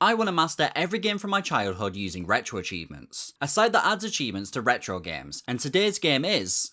I want to master every game from my childhood using retro achievements, a site that adds achievements to retro games, and today's game is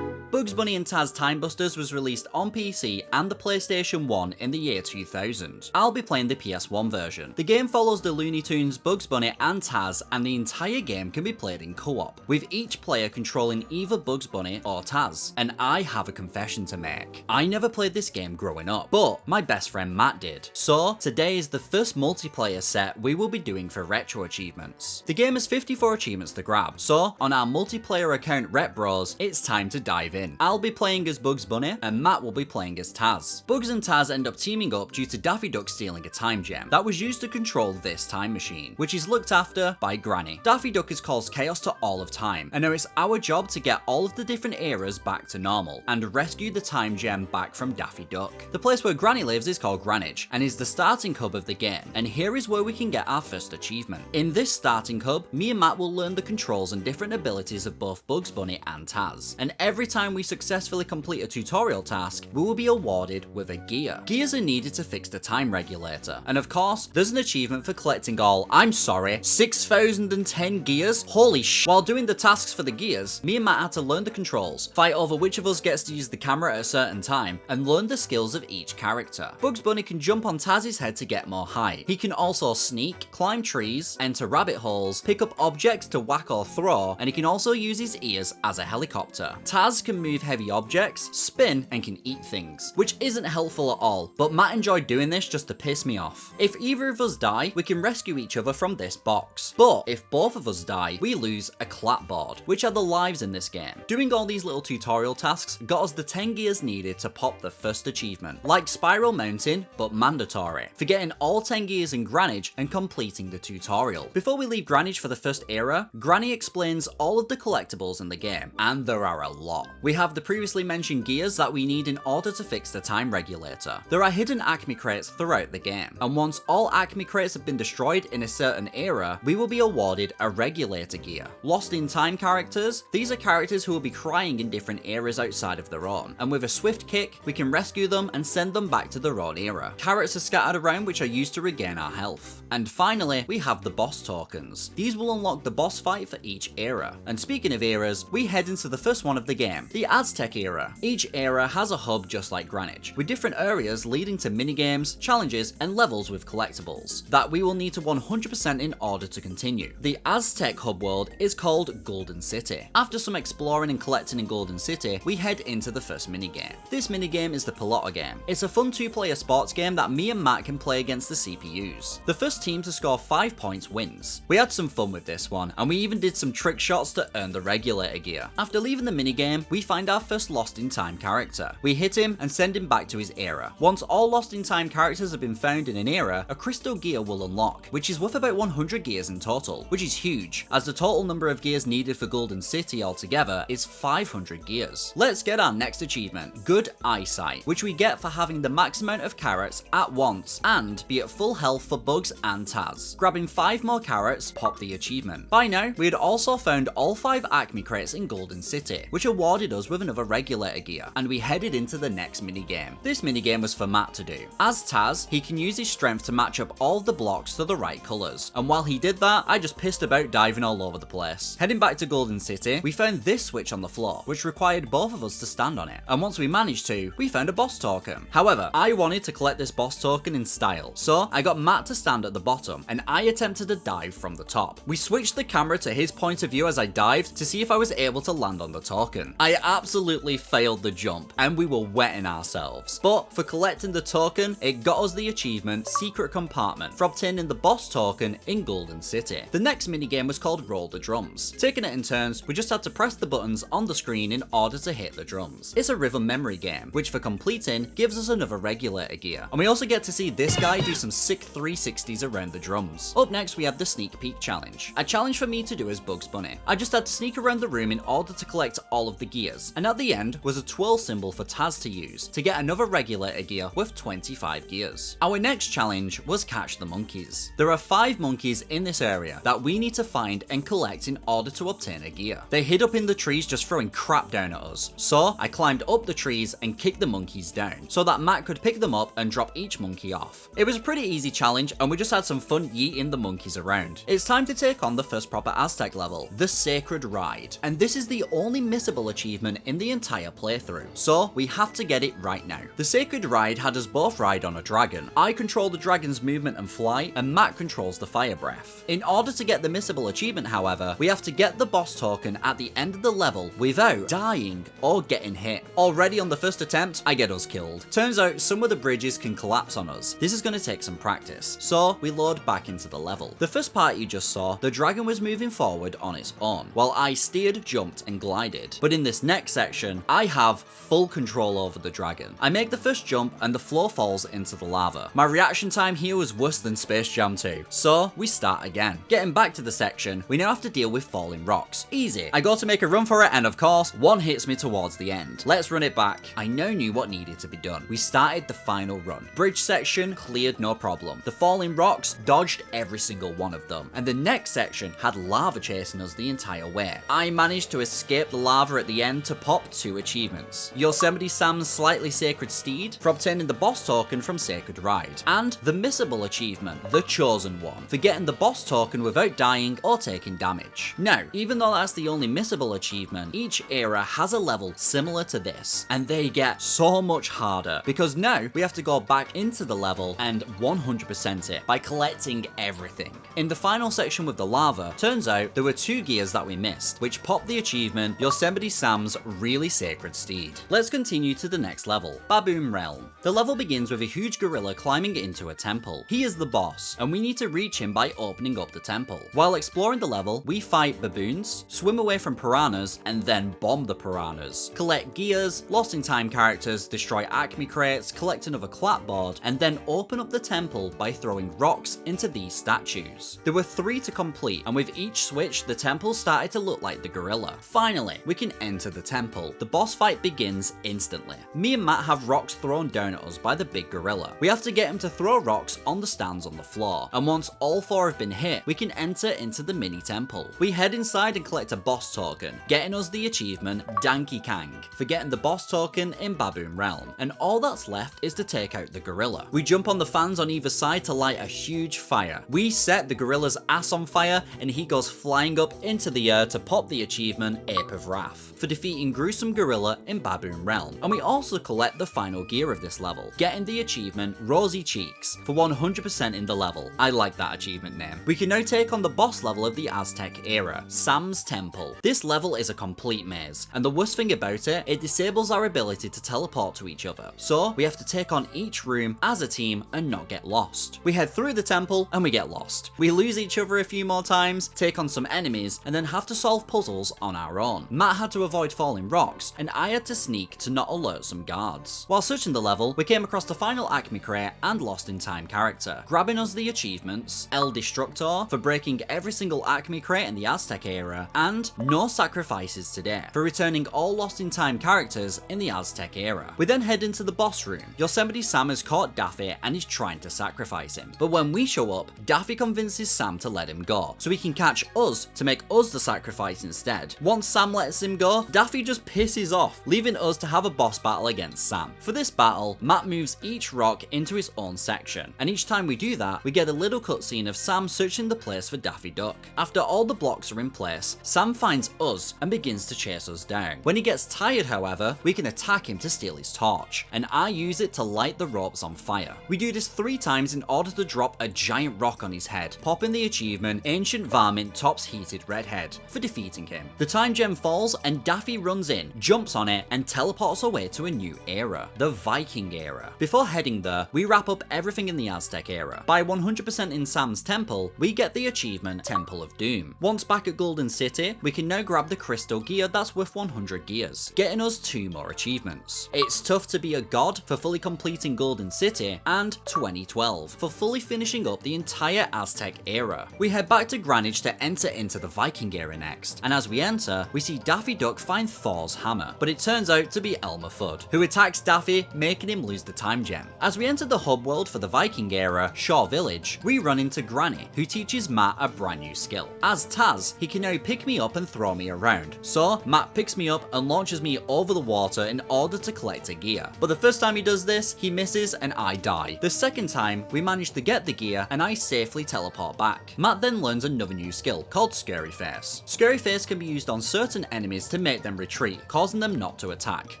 Bugs Bunny and Taz Time Busters was released on PC and the PlayStation 1 in the year 2000. I'll be playing the PS1 version. The game follows the Looney Tunes, Bugs Bunny and Taz, and the entire game can be played in co-op, with each player controlling either Bugs Bunny or Taz. And I have a confession to make. I never played this game growing up, but my best friend Matt did. So today is the first multiplayer set we will be doing for retro achievements. The game has 54 achievements to grab, so on our multiplayer account Ret Bros, it's time to dive in. I'll be playing as Bugs Bunny and Matt will be playing as Taz. Bugs and Taz end up teaming up due to Daffy Duck stealing a time gem that was used to control this time machine, which is looked after by Granny. Daffy Duck has caused chaos to all of time, and now it's our job to get all of the different eras back to normal and rescue the time gem back from Daffy Duck. The place where Granny lives is called Greenwich and is the starting hub of the game, and here is where we can get our first achievement. In this starting hub, me and Matt will learn the controls and different abilities of both Bugs Bunny and Taz, and every time we successfully complete a tutorial task, we will be awarded with a gear. Gears are needed to fix the time regulator, and of course, there's an achievement for collecting all, 6,010 gears? Holy sh! While doing the tasks for the gears, me and Matt had to learn the controls, fight over which of us gets to use the camera at a certain time, and learn the skills of each character. Bugs Bunny can jump on Taz's head to get more height. He can also sneak, climb trees, enter rabbit holes, pick up objects to whack or throw, and he can also use his ears as a helicopter. Taz can move heavy objects, spin, and can eat things, which isn't helpful at all, but Matt enjoyed doing this just to piss me off. If either of us die, we can rescue each other from this box, but if both of us die, we lose a clapboard, which are the lives in this game. Doing all these little tutorial tasks got us the 10 gears needed to pop the first achievement, like Spiral Mountain, but mandatory, for getting all 10 gears in Greenwich and completing the tutorial. Before we leave Greenwich for the first era, Granny explains all of the collectibles in the game, and there are a lot. We have the previously mentioned gears that we need in order to fix the time regulator. There are hidden Acme crates throughout the game, and once all Acme crates have been destroyed in a certain era, we will be awarded a regulator gear. Lost in time characters, these are characters who will be crying in different eras outside of their own, and with a swift kick, we can rescue them and send them back to their own era. Carrots are scattered around which are used to regain our health. And finally, we have the boss tokens. These will unlock the boss fight for each era. And speaking of eras, we head into the first one of the game, the Aztec era. Each era has a hub just like Greenwich, with different areas leading to minigames, challenges, and levels with collectibles that we will need to 100% in order to continue. The Aztec hub world is called Golden City. After some exploring and collecting in Golden City, we head into the first minigame. This minigame is the Pelota game. It's a fun 2-player sports game that me and Matt can play against the CPUs. The first team to score 5 points wins. We had some fun with this one, and we even did some trick shots to earn the regulator gear. After leaving the minigame, we find our first Lost in Time character. We hit him and send him back to his era. Once all Lost in Time characters have been found in an era, a crystal gear will unlock, which is worth about 100 gears in total, which is huge, as the total number of gears needed for Golden City altogether is 500 gears. Let's get our next achievement, Good Eyesight, which we get for having the max amount of carrots at once and be at full health for Bugs and Taz. Grabbing 5 more carrots, pop the achievement. By now, we had also found all 5 Acme crates in Golden City, which awarded us with another regulator gear, and we headed into the next minigame. This minigame was for Matt to do. As Taz, he can use his strength to match up all of the blocks to the right colours, and while he did that, I just pissed about diving all over the place. Heading back to Golden City, we found this switch on the floor, which required both of us to stand on it, and once we managed to, we found a boss token. However, I wanted to collect this boss token in style, so I got Matt to stand at the bottom, and I attempted a dive from the top. We switched the camera to his point of view as I dived to see if I was able to land on the token. I absolutely failed the jump, and we were wetting ourselves. But for collecting the token, it got us the achievement Secret Compartment for obtaining the boss token in Golden City. The next minigame was called Roll the Drums. Taking it in turns, we just had to press the buttons on the screen in order to hit the drums. It's a rhythm memory game, which for completing gives us another regulator gear. And we also get to see this guy do some sick 360s around the drums. Up next, we have the Sneak Peek Challenge. A challenge for me to do as Bugs Bunny. I just had to sneak around the room in order to collect all of the gears. gears. And at the end was a twirl symbol for Taz to use to get another regulator gear with 25 gears. Our next challenge was catch the monkeys. There are 5 monkeys in this area that we need to find and collect in order to obtain a gear. They hid up in the trees just throwing crap down at us, so I climbed up the trees and kicked the monkeys down so that Matt could pick them up and drop each monkey off. It was a pretty easy challenge and we just had some fun yeeting the monkeys around. It's time to take on the first proper Aztec level, the Sacred Ride. And this is the only missable achievement in the entire playthrough, so we have to get it right now. The Sacred Ride had us both ride on a dragon. I control the dragon's movement and fly, and Matt controls the fire breath. In order to get the missable achievement, however, we have to get the boss token at the end of the level without dying or getting hit. Already on the first attempt, I get us killed. Turns out some of the bridges can collapse on us. This is going to take some practice, so we load back into the level. The first part you just saw, the dragon was moving forward on its own, while I steered, jumped, and glided. But in this next section, I have full control over the dragon. I make the first jump and the floor falls into the lava. My reaction time here was worse than Space Jam 2, so we start again. Getting back to the section, we now have to deal with falling rocks. Easy. I go to make a run for it, and of course, one hits me towards the end. Let's run it back. I now knew what needed to be done. We started the final run. Bridge section cleared no problem. The falling rocks dodged every single one of them, and the next section had lava chasing us the entire way. I managed to escape the lava at the end to pop 2 achievements. Yosemite Sam's Slightly Sacred Steed for obtaining the boss token from Sacred Ride, and the missable achievement, the Chosen One, for getting the boss token without dying or taking damage. Now, even though that's the only missable achievement, each era has a level similar to this, and they get so much harder, because now we have to go back into the level and 100% it by collecting everything. In the final section with the lava, turns out there were 2 gears that we missed, which popped the achievement Yosemite Sam's Really Sacred Steed. Let's continue to the next level, Baboon Realm. The level begins with a huge gorilla climbing into a temple. He is the boss, and we need to reach him by opening up the temple. While exploring the level, we fight baboons, swim away from piranhas, and then bomb the piranhas. Collect gears, lost in time characters, destroy acme crates, collect another clapboard, and then open up the temple by throwing rocks into these statues. There were 3 to complete, and with each switch, the temple started to look like the gorilla. Finally, we can enter the temple. The boss fight begins instantly. Me and Matt have rocks thrown down at us by the big gorilla. We have to get him to throw rocks on the stands on the floor, and once all 4 have been hit, we can enter into the mini temple. We head inside and collect a boss token, getting us the achievement Danky Kang for getting the boss token in Baboon Realm, and all that's left is to take out the gorilla. We jump on the fans on either side to light a huge fire. We set the gorilla's ass on fire, and he goes flying up into the air to pop the achievement Ape of Wrath for defeating gruesome gorilla in Baboon Realm. And we also collect the final gear of this level, getting the achievement Rosy Cheeks for 100% in the level. I like that achievement name. We can now take on the boss level of the Aztec era, Sam's Temple. This level is a complete maze, and the worst thing about it, it disables our ability to teleport to each other. So we have to take on each room as a team and not get lost. We head through the temple and we get lost. We lose each other a few more times, take on some enemies, and then have to solve puzzles on our own. Matt had to avoid falling rocks, and I had to sneak to not alert some guards. While searching the level, we came across the final acme crate and lost in time character, grabbing us the achievements El Destructor for breaking every single acme crate in the Aztec era, and No Sacrifices Today for returning all lost in time characters in the Aztec era. We then head into the boss room. Yosemite Sam has caught Daffy and is trying to sacrifice him, but when we show up, Daffy convinces Sam to let him go, so he can catch us to make us the sacrifice instead. Once Sam lets him go, Daffy just pisses off, leaving us to have a boss battle against Sam. For this battle, Matt moves each rock into his own section, and each time we do that, we get a little cutscene of Sam searching the place for Daffy Duck. After all the blocks are in place, Sam finds us and begins to chase us down. When he gets tired, however, we can attack him to steal his torch, and I use it to light the ropes on fire. We do this 3 times in order to drop a giant rock on his head, popping the achievement Ancient Varmint Tops Heated Redhead for defeating him. The time gem falls and Daffy runs in, jumps on it, and teleports away to a new era, the Viking era. Before heading there, we wrap up everything in the Aztec era. By 100% in Sam's temple, we get the achievement Temple of Doom. Once back at Golden City, we can now grab the crystal gear that's worth 100 gears, getting us 2 more achievements. It's Tough to Be a God for fully completing Golden City, and 2012 for fully finishing up the entire Aztec era. We head back to Greenwich to enter into the Viking era next, and as we enter, we see Daffy Duck find Thor's hammer, but it turns out to be Elmer Fudd, who attacks Daffy, making him lose the time gem. As we enter the hub world for the Viking era, Shaw Village, we run into Granny, who teaches Matt a brand new skill. As Taz, he can now pick me up and throw me around. So Matt picks me up and launches me over the water in order to collect a gear. But the first time he does this, he misses and I die. The second time, we manage to get the gear and I safely teleport back. Matt then learns another new skill called Scary Face. Scary Face can be used on certain enemies to make them retreat, causing them not to attack.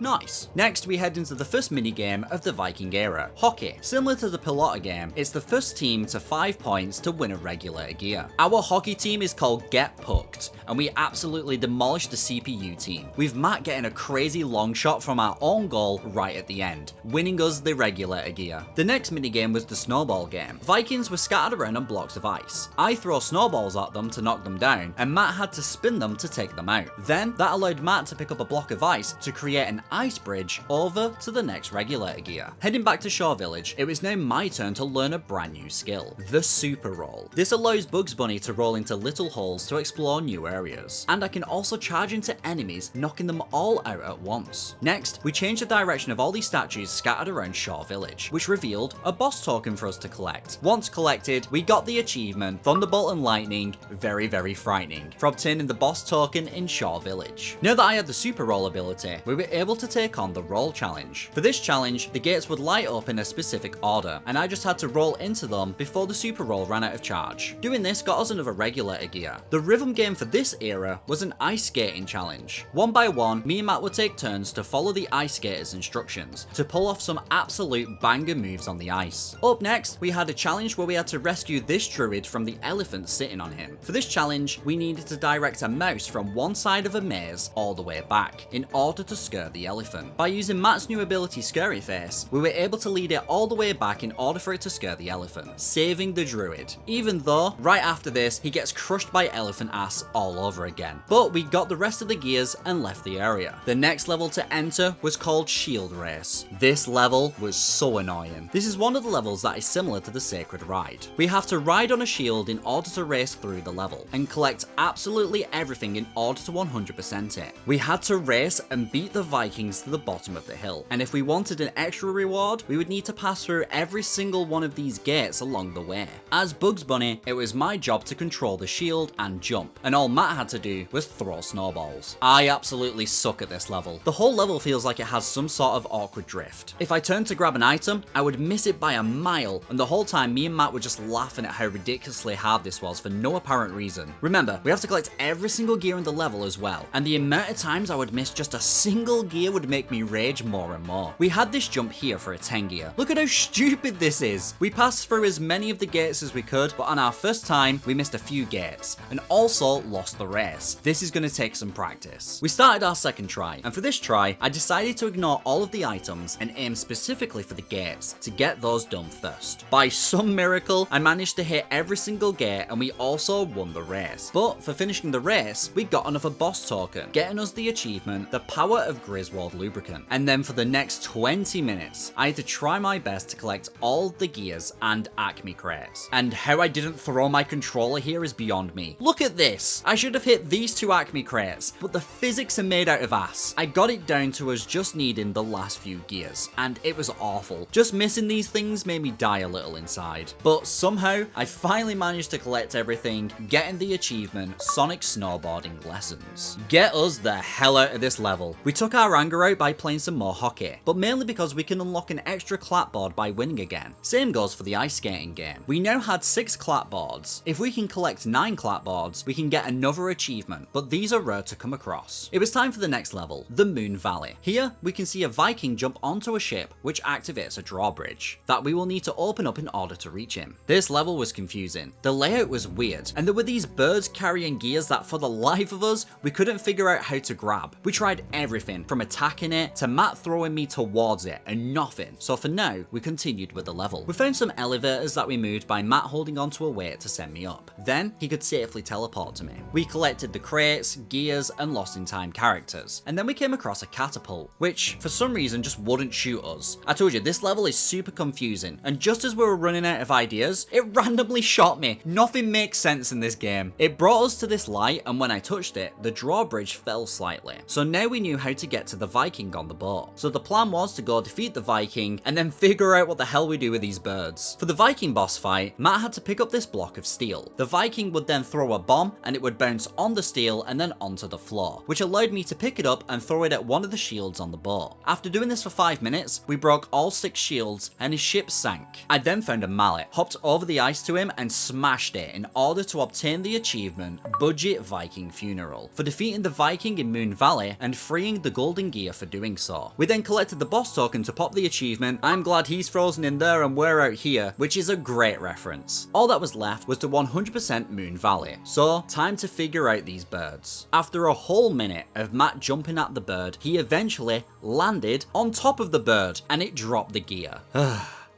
Nice. Next, we head into the first minigame of the Viking era, Hockey. Similar to the Pelota game, it's the first team to 5 points to win a regulator gear. Our hockey team is called Get Pucked, and we absolutely demolished the CPU team, with Matt getting a crazy long shot from our own goal right at the end, winning us the regulator gear. The next minigame was the snowball game. Vikings were scattered around on blocks of ice. I throw snowballs at them to knock them down, and Matt had to spin them to take them out. Then, that allowed Matt to pick up a block of ice to create an ice bridge over to the next regulator gear. Heading back to Shaw Village, it was now my turn to learn a brand new skill, the Super Roll. This allows Bugs Bunny to roll into little holes to explore new areas, and I can also charge into enemies, knocking them all out at once. Next, we changed the direction of all these statues scattered around Shaw Village, which revealed a boss token for us to collect. Once collected, we got the achievement Thunderbolt and Lightning, very frightening, for obtaining the boss token in Shaw Village. Now that I had the Super Roll ability, we were able to take on the Roll Challenge. For this challenge, the gates would light up in a specific order, and I just had to roll into them before the Super Roll ran out of charge. Doing this got us another regulator gear. The rhythm game for this era was an ice skating challenge. One by one, me and Matt would take turns to follow the ice skater's instructions to pull off some absolute banger moves on the ice. Up next, we had a challenge where we had to rescue this druid from the elephant sitting on him. For this challenge, we needed to direct a mouse from one side of a maze all the way back in order to scare the elephant. By using Matt's new ability Scary Face, we were able to lead it all the way back in order for it to scare the elephant, saving the druid. Even though, right after this, he gets crushed by elephant ass all over again. But we got the rest of the gears and left the area. The next level to enter was called Shield Race. This level was so annoying. This is one of the levels that is similar to the Sacred Ride. We have to ride on a shield in order to race through the level, and collect absolutely everything in order to 100% it. We had to race and beat the Vikings to the bottom of the hill, and if we wanted an extra reward, we would need to pass through every single one of these gates along the way. As Bugs Bunny, it was my job to control the shield and jump, and all Matt had to do was throw snowballs. I absolutely suck at this level. The whole level feels like it has some sort of awkward drift. If I turned to grab an item, I would miss it by a mile, and the whole time me and Matt were just laughing at how ridiculously hard this was for no apparent reason. Remember, we have to collect every single gear in the level as well, and the amount of times I would miss just a single gear would make me rage more and more. We had this jump here for a 10 gear. Look at how stupid this is. We passed through as many of the gates as we could, but on our first time, we missed a few gates, and also lost the race. This is going to take some practice. We started our second try, and for this try, I decided to ignore all of the items and aim specifically for the gates to get those done first. By some miracle, I managed to hit every single gate, and we also won the race. But for finishing the race, we got another boss token, getting us the achievement, the Power of Griswold Lubricant. And then for the next 20 minutes, I had to try my best to collect all the gears and Acme crates. And how I didn't throw my controller here is beyond me. Look at this! I should have hit these two Acme crates, but the physics are made out of ass. I got it down to us just needing the last few gears, and it was awful. Just missing these things made me die a little inside. But somehow, I finally managed to collect everything, getting the achievement, Sonic Snowboarding Lessons. Get us the hell out of this level. We took our anger out by playing some more hockey, but mainly because we can unlock an extra clapboard by winning again. Same goes for the ice skating game. We now had 6 clapboards. If we can collect 9 clapboards, we can get another achievement, but these are rare to come across. It was time for the next level, the Moon Valley. Here, we can see a Viking jump onto a ship, which activates a drawbridge that we will need to open up in order to reach him. This level was confusing. The layout was weird, and there were these birds carrying gears that for the life of us, we couldn't figure out how to grab. We tried everything, from attacking it to Matt throwing me towards it, and nothing. So for now, we continued with the level. We found some elevators that we moved by Matt holding onto a weight to send me up. Then, he could safely teleport to me. We collected the crates, gears, and lost in time characters. And then we came across a catapult, which for some reason just wouldn't shoot us. I told you, this level is super confusing, and just as we were running out of ideas, it randomly shot me. Nothing makes sense in this game. It brought us to this light, and when I touched it, the drawbridge fell slightly. So now we knew how to get to the Viking on the boat. So the plan was to go defeat the Viking and then figure out what the hell we do with these birds. For the Viking boss fight, Matt had to pick up this block of steel. The Viking would then throw a bomb and it would bounce on the steel and then onto the floor, which allowed me to pick it up and throw it at one of the shields on the boat. After doing this for 5 minutes, we broke all 6 shields and his ship sank. I then found a mallet, hopped over the ice to him and smashed it in order to obtain the achievement Budget Viking Funeral for defeating the Viking in Moon Valley and freeing the golden gear for doing so. We then collected the boss token to pop the achievement I'm glad he's frozen in there and we're out here, which is a great reference. All that was left was to 100% Moon Valley, so time to figure out these birds. After a whole minute of Matt jumping at the bird, he eventually landed on top of the bird and it dropped the gear.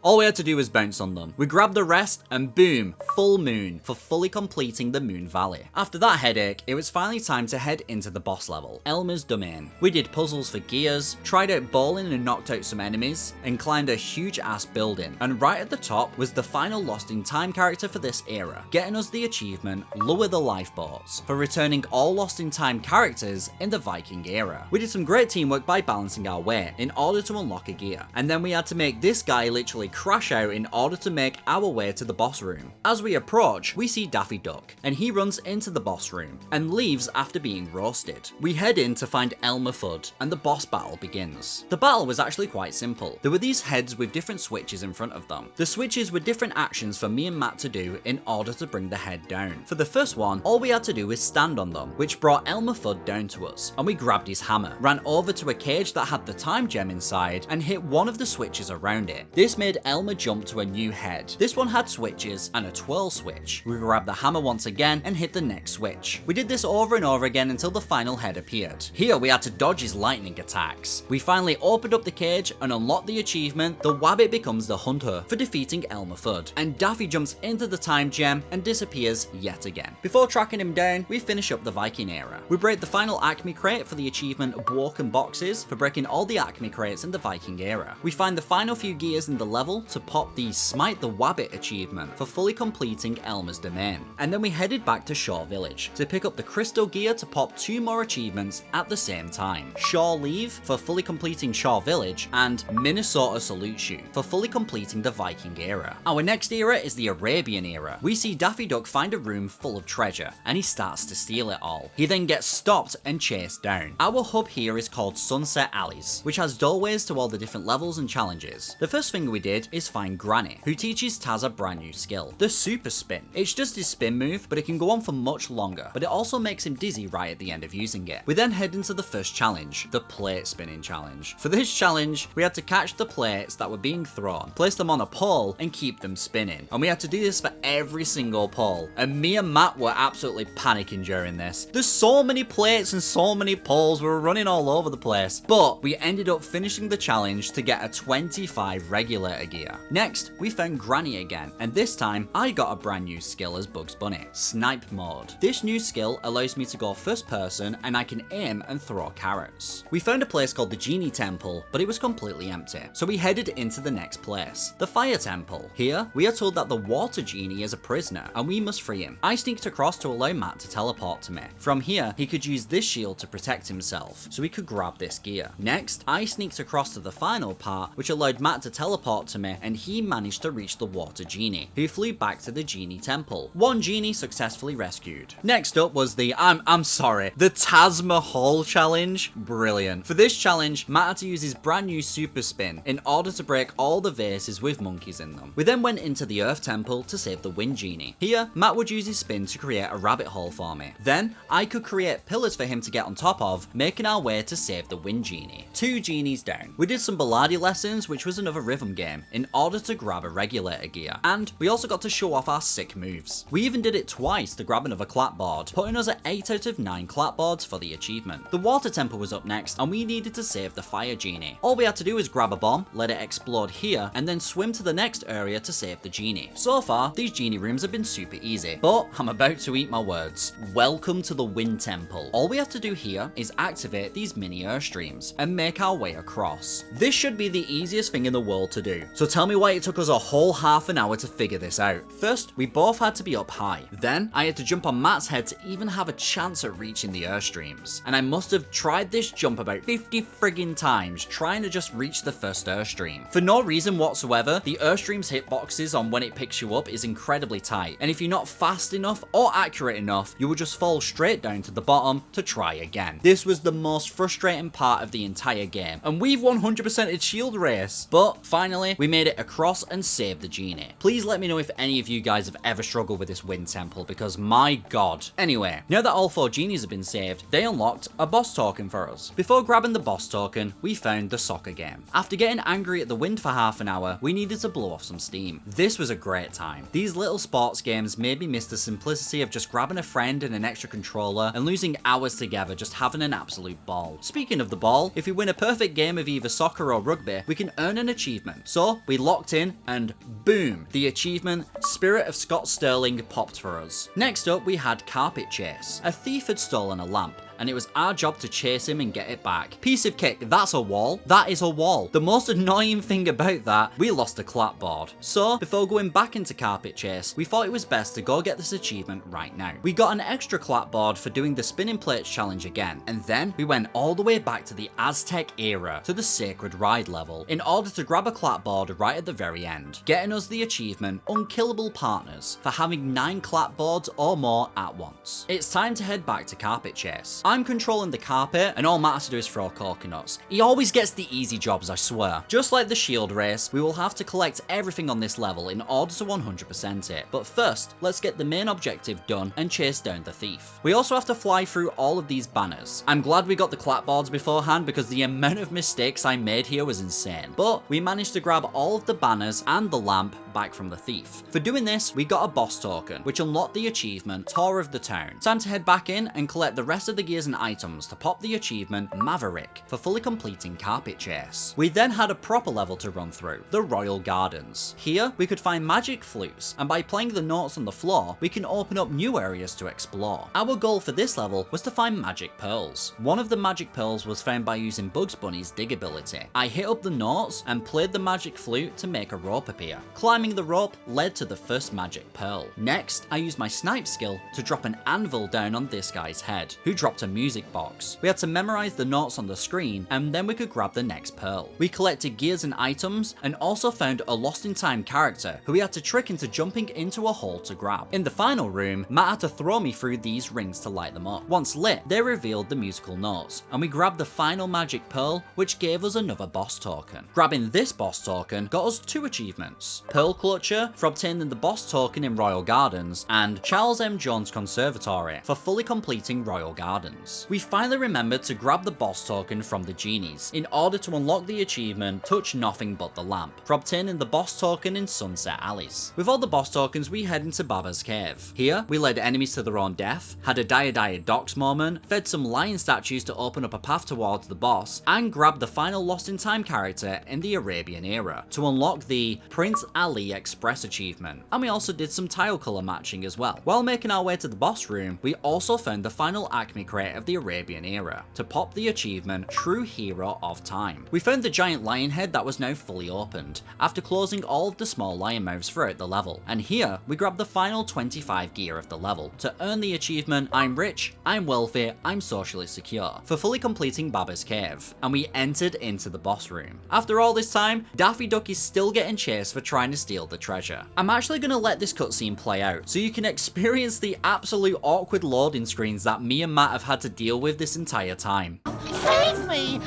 All we had to do was bounce on them. We grabbed the rest and boom, full moon for fully completing the Moon Valley. After that headache, it was finally time to head into the boss level, Elmer's Domain. We did puzzles for gears, tried out bowling and knocked out some enemies, and climbed a huge ass building. And right at the top was the final Lost in Time character for this era, getting us the achievement Lower the Lifeboats for returning all Lost in Time characters in the Viking era. We did some great teamwork by balancing our weight in order to unlock a gear. And then we had to make this guy literally crash out in order to make our way to the boss room. As we approach, we see Daffy Duck, and he runs into the boss room and leaves after being roasted. We head in to find Elmer Fudd, and the boss battle begins. The battle was actually quite simple. There were these heads with different switches in front of them. The switches were different actions for me and Matt to do in order to bring the head down. For the first one, all we had to do was stand on them, which brought Elmer Fudd down to us, and we grabbed his hammer, ran over to a cage that had the time gem inside, and hit one of the switches around it. This made Elmer jump to a new head. This one had switches and a twirl switch. We grabbed the hammer once again and hit the next switch. We did this over and over again until the final head appeared. Here we had to dodge his lightning attacks. We finally opened up the cage and unlocked the achievement The Wabbit Becomes the Hunter for defeating Elmer Fudd, and Daffy jumps into the time gem and disappears yet again. Before tracking him down, we finish up the Viking era. We break the final Acme crate for the achievement Broken Boxes for breaking all the Acme crates in the Viking era. We find the final few gears in the level to pop the Smite the Wabbit achievement for fully completing Elmer's Domain. And then we headed back to Shaw Village to pick up the crystal gear to pop 2 more achievements at the same time. Shaw Leave for fully completing Shaw Village and Minnesota Salutes You for fully completing the Viking era. Our next era is the Arabian era. We see Daffy Duck find a room full of treasure and he starts to steal it all. He then gets stopped and chased down. Our hub here is called Sunset Alleys, which has doorways to all the different levels and challenges. The first thing we did is find Granny, who teaches Taz a brand new skill, the Super Spin. It's just his spin move, but it can go on for much longer, but it also makes him dizzy right at the end of using it. We then head into the first challenge, the Plate Spinning Challenge. For this challenge, we had to catch the plates that were being thrown, place them on a pole, and keep them spinning. And we had to do this for every single pole, and me and Matt were absolutely panicking during this. There's so many plates and so many poles, we were running all over the place, but we ended up finishing the challenge to get a 25 regulator gear. Next, we found Granny again, and this time I got a brand new skill as Bugs Bunny, Snipe Mode. This new skill allows me to go first person and I can aim and throw carrots. We found a place called the Genie Temple, but it was completely empty, so we headed into the next place, the Fire Temple. Here, we are told that the Water Genie is a prisoner and we must free him. I sneaked across to allow Matt to teleport to me. From here, he could use this shield to protect himself, so he could grab this gear. Next, I sneaked across to the final part, which allowed Matt to teleport to me, and he managed to reach the Water Genie, who flew back to the Genie Temple. One genie successfully rescued. Next up was the the Taj Mahal challenge. Brilliant. For this challenge, Matt had to use his brand new Super Spin in order to break all the vases with monkeys in them. We then went into the Earth Temple to save the Wind Genie. Here, Matt would use his spin to create a rabbit hole for me. Then, I could create pillars for him to get on top of, making our way to save the Wind Genie. 2 genies down. We did some Balladi lessons, which was another rhythm game, in order to grab a regulator gear. And we also got to show off our sick moves. We even did it twice to grab another clapboard, putting us at 8 out of 9 clapboards for the achievement. The Water Temple was up next, and we needed to save the Fire Genie. All we had to do was grab a bomb, let it explode here, and then swim to the next area to save the Genie. So far, these Genie rooms have been super easy, but I'm about to eat my words. Welcome to the Wind Temple. All we have to do here is activate these mini Airstreams and make our way across. This should be the easiest thing in the world to do, So tell me why it took us a whole half an hour to figure this out. First, we both had to be up high. Then, I had to jump on Matt's head to even have a chance at reaching the airstreams. And I must have tried this jump about 50 friggin' times trying to just reach the first airstream. For no reason whatsoever, the airstream's hitboxes on when it picks you up is incredibly tight. And if you're not fast enough or accurate enough, you will just fall straight down to the bottom to try again. This was the most frustrating part of the entire game. And we've 100%ed Shield Race. But finally, we made it across and saved the genie. Please let me know if any of you guys have ever struggled with this wind temple, because my god. Anyway, now that all 4 genies have been saved, they unlocked a boss token for us. Before grabbing the boss token, we found the soccer game. After getting angry at the wind for half an hour, we needed to blow off some steam. This was a great time. These little sports games made me miss the simplicity of just grabbing a friend and an extra controller and losing hours together just having an absolute ball. Speaking of the ball, if we win a perfect game of either soccer or rugby, we can earn an achievement. So we locked in and boom, the achievement Spirit of Scott Sterling popped for us. Next up, we had Carpet Chase. A thief had stolen a lamp, and it was our job to chase him and get it back. Piece of cake, that's a wall. That is a wall. The most annoying thing about that, we lost a clapboard. So, before going back into Carpet Chase, we thought it was best to go get this achievement right now. We got an extra clapboard for doing the spinning plates challenge again, and then we went all the way back to the Aztec era, to the Sacred Ride level, in order to grab a clapboard right at the very end, getting us the achievement Unkillable Partners for having 9 clapboards or more at once. It's time to head back to Carpet Chase. I'm controlling the carpet, and all Matt has to do is throw coconuts. He always gets the easy jobs, I swear. Just like the Shield Race, we will have to collect everything on this level in order to 100% it. But first, let's get the main objective done and chase down the thief. We also have to fly through all of these banners. I'm glad we got the clapboards beforehand because the amount of mistakes I made here was insane. But we managed to grab all of the banners and the lamp back from the thief. For doing this, we got a boss token, which unlocked the achievement Tour of the Town. Time to head back in and collect the rest of the gears and items to pop the achievement Maverick for fully completing Carpet Chase. We then had a proper level to run through, the Royal Gardens. Here, we could find magic flutes, and by playing the notes on the floor, we can open up new areas to explore. Our goal for this level was to find magic pearls. One of the magic pearls was found by using Bugs Bunny's dig ability. I hit up the notes and played the magic flute to make a rope appear. Climbing the rope led to the first magic pearl. Next, I used my snipe skill to drop an anvil down on this guy's head, who dropped a music box. We had to memorize the notes on the screen, and then we could grab the next pearl. We collected gears and items, and also found a lost in time character who we had to trick into jumping into a hole to grab. In the final room, Matt had to throw me through these rings to light them up. Once lit, they revealed the musical notes, and we grabbed the final magic pearl, which gave us another boss token. Grabbing this boss token got us 2 achievements: Pearl Clutcher for obtaining the boss token in Royal Gardens, and Charles M. Jones Conservatory for fully completing Royal Gardens. We finally remembered to grab the boss token from the genies in order to unlock the achievement Touch Nothing But the Lamp for obtaining the boss token in Sunset Alleys. With all the boss tokens, we head into Baba's cave. Here, we led enemies to their own death, had a Dire Docks moment, fed some lion statues to open up a path towards the boss, and grabbed the final Lost in Time character in the Arabian era to unlock the Prince Ali Express achievement. And we also did some tile color matching as well. While making our way to the boss room, we also found the final Acme crate of the Arabian era to pop the achievement True Hero of Time. We found the giant lion head that was now fully opened after closing all of the small lion mouths throughout the level. And here we grabbed the final 25 gear of the level to earn the achievement I'm rich, I'm wealthy, I'm socially secure for fully completing Baba's cave. And we entered into the boss room. After all this time, Daffy Duck is still getting chased for trying to steal the treasure. I'm actually going to let this cutscene play out so you can experience the absolute awkward loading screens that me and Matt have had to deal with this entire time. Save me!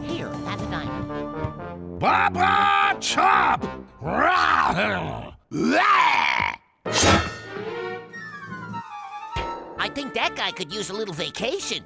Here, have a diamond. Baba Chop! I think that guy could use a little vacation.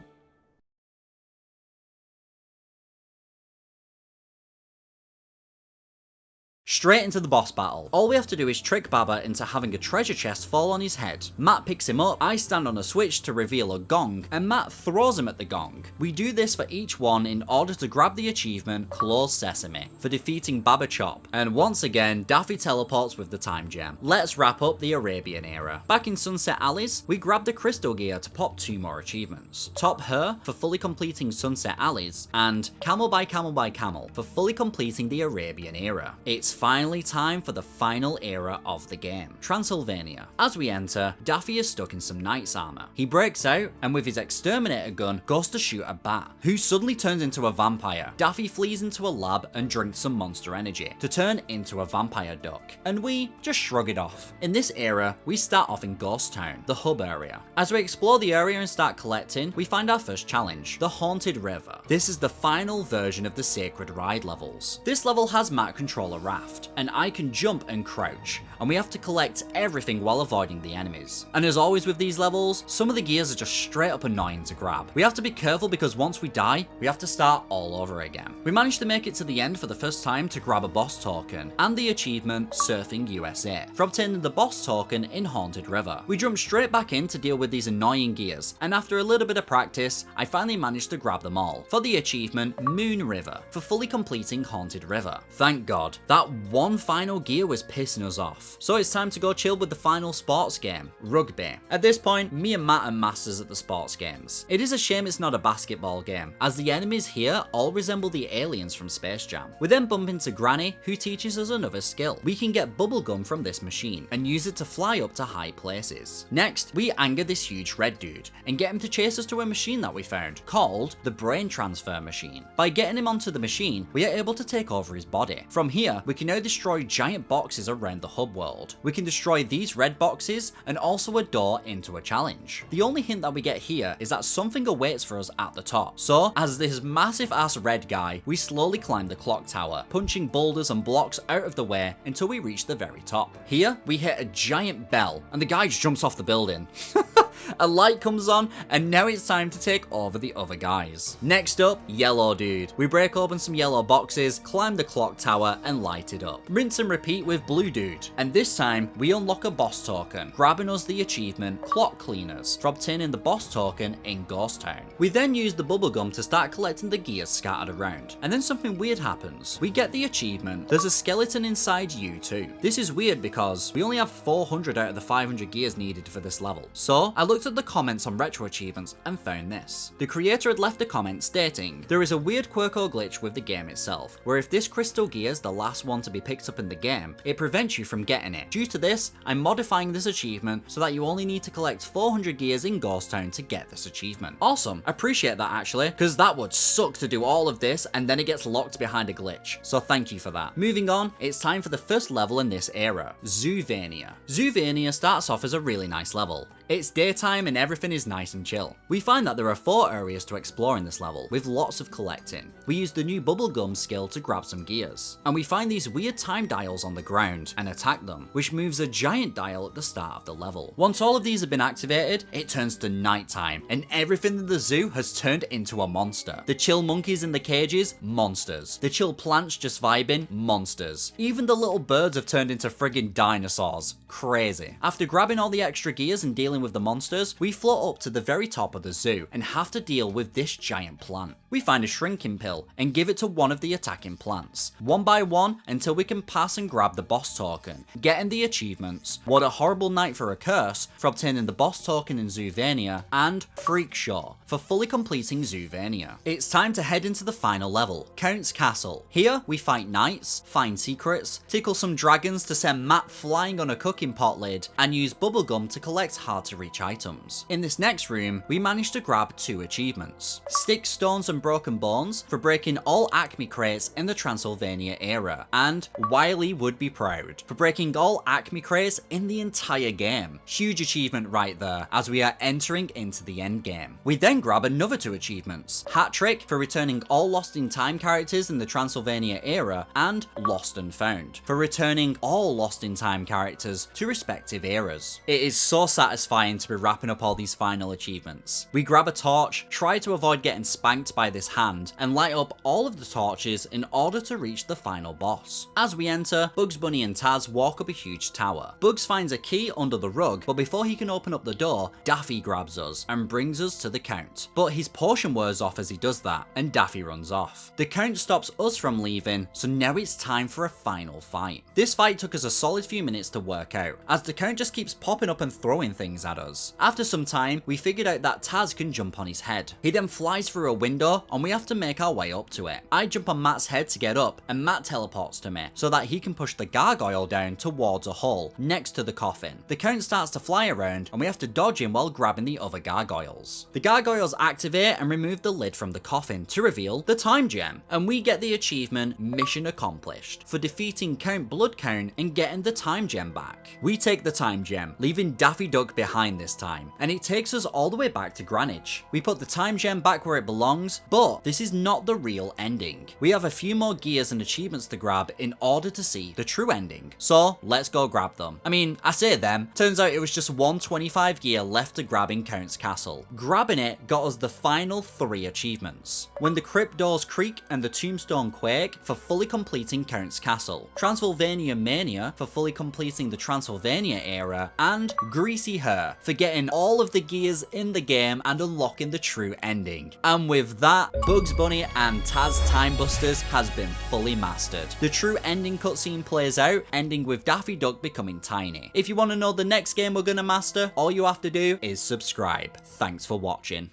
straight into the boss battle. All we have to do is trick Baba into having a treasure chest fall on his head. Matt picks him up, I stand on a switch to reveal a gong, and Matt throws him at the gong. We do this for each one in order to grab the achievement Close Sesame for defeating Baba Chop, and once again Daffy teleports with the time gem. Let's wrap up the Arabian era. Back in Sunset Alleys, we grabbed the crystal gear to pop 2 more achievements. Top Her for fully completing Sunset Alleys, and Camel by Camel by Camel for fully completing the Arabian era. It's finally time for the final era of the game, Transylvania. As we enter, Daffy is stuck in some knight's armor. He breaks out and with his exterminator gun goes to shoot a bat, who suddenly turns into a vampire. Daffy flees into a lab and drinks some monster energy to turn into a vampire duck, and we just shrug it off. In this era, we start off in Ghost Town, the hub area. As we explore the area and start collecting, we find our first challenge, the Haunted River. This is the final version of the Sacred Ride levels. This level has Matt control a raft, and I can jump and crouch, and we have to collect everything while avoiding the enemies. And as always with these levels, some of the gears are just straight up annoying to grab. We have to be careful because once we die, we have to start all over again. We managed to make it to the end for the first time to grab a boss token, and the achievement Surfing USA, for obtaining the boss token in Haunted River. We jumped straight back in to deal with these annoying gears, and after a little bit of practice, I finally managed to grab them all, for the achievement Moon River, for fully completing Haunted River. Thank God, that one final gear was pissing us off. So it's time to go chill with the final sports game, Rugby. At this point, me and Matt are masters at the sports games. It is a shame it's not a basketball game, as the enemies here all resemble the aliens from Space Jam. We then bump into Granny, who teaches us another skill. We can get bubblegum from this machine, and use it to fly up to high places. Next, we anger this huge red dude, and get him to chase us to a machine that we found, called the Brain Transfer Machine. By getting him onto the machine, we are able to take over his body. From here, we can now destroy giant boxes around the hub world. We can destroy these red boxes, and also a door into a challenge. The only hint that we get here is that something awaits for us at the top. So, as this massive ass red guy, we slowly climb the clock tower, punching boulders and blocks out of the way until we reach the very top. Here, we hit a giant bell, and the guy jumps off the building. A light comes on, and now it's time to take over the other guys. Next up, Yellow Dude. We break open some yellow boxes, climb the clock tower, and light it up. Rinse and repeat with Blue Dude, and this time we unlock a boss token, grabbing us the achievement Clock Cleaners for obtaining the boss token in Ghost Town. We then use the bubblegum to start collecting the gears scattered around, and then something weird happens. We get the achievement There's a Skeleton Inside You Too. This is weird because we only have 400 out of the 500 gears needed for this level. So I looked at the comments on RetroAchievements and found this. The creator had left a comment stating, there is a weird quirk or glitch with the game itself, where if this crystal gear is the last one to be picked up in the game, it prevents you from getting it. Due to this, I'm modifying this achievement so that you only need to collect 400 gears in Ghost Town to get this achievement. Awesome, appreciate that actually, because that would suck to do all of this and then it gets locked behind a glitch, so thank you for that. Moving on, it's time for the first level in this era, Zoovania. Zoovania starts off as a really nice level. It's daytime and everything is nice and chill. We find that there are 4 areas to explore in this level, with lots of collecting. We use the new bubblegum skill to grab some gears, and we find these weird time dials on the ground and attack them, which moves a giant dial at the start of the level. Once all of these have been activated, it turns to nighttime, and everything in the zoo has turned into a monster. The chill monkeys in the cages, monsters. The chill plants just vibing, monsters. Even the little birds have turned into friggin' dinosaurs. Crazy. After grabbing all the extra gears and dealing with the monsters, we float up to the very top of the zoo and have to deal with this giant plant. We find a shrinking pill and give it to one of the attacking plants, one by one until we can pass and grab the boss token, getting the achievements What a Horrible Night for a Curse for obtaining the boss token in Zoovania, and Freak Show for fully completing Zoovania. It's time to head into the final level, Count's Castle. Here we fight knights, find secrets, tickle some dragons to send Matt flying on a cooking pot lid, and use bubblegum to collect hard to reach items. In this next room, we managed to grab 2 achievements. Sticks, Stones and Broken Bones for breaking all Acme crates in the Transylvania era, and Wiley Would Be Proud for breaking all Acme crates in the entire game. Huge achievement right there, as we are entering into the end game. We then grab another 2 achievements. Hat Trick for returning all Lost in Time characters in the Transylvania era, and Lost and Found for returning all Lost in Time characters to respective eras. It is so satisfying terrifying to be wrapping up all these final achievements. We grab a torch, try to avoid getting spanked by this hand, and light up all of the torches in order to reach the final boss. As we enter, Bugs Bunny and Taz walk up a huge tower. Bugs finds a key under the rug, but before he can open up the door, Daffy grabs us and brings us to the Count. But his potion wears off as he does that, and Daffy runs off. The Count stops us from leaving, so now it's time for a final fight. This fight took us a solid few minutes to work out, as the Count just keeps popping up and throwing things at us. After some time, we figured out that Taz can jump on his head. He then flies through a window, and we have to make our way up to it. I jump on Matt's head to get up, and Matt teleports to me, so that he can push the gargoyle down towards a hole next to the coffin. The Count starts to fly around, and we have to dodge him while grabbing the other gargoyles. The gargoyles activate and remove the lid from the coffin to reveal the time gem, and we get the achievement Mission Accomplished for defeating Count Bloodcount and getting the time gem back. We take the time gem, leaving Daffy Duck behind this time, and it takes us all the way back to Greenwich. We put the time gem back where it belongs, but this is not the real ending. We have a few more gears and achievements to grab in order to see the true ending. So let's go grab them. I mean, I say them, turns out it was just 125 gear left to grab in Count's castle. Grabbing it got us the final 3 achievements. When the crypt doors creak and the tombstone quake for fully completing Count's castle. Transylvania Mania for fully completing the Transylvania era, and Greasy Hair for getting all of the gears in the game and unlocking the true ending. And with that, Bugs Bunny and Taz Time Busters has been fully mastered. The true ending cutscene plays out, ending with Daffy Duck becoming tiny. If you want to know the next game we're gonna master, all you have to do is subscribe. Thanks for watching.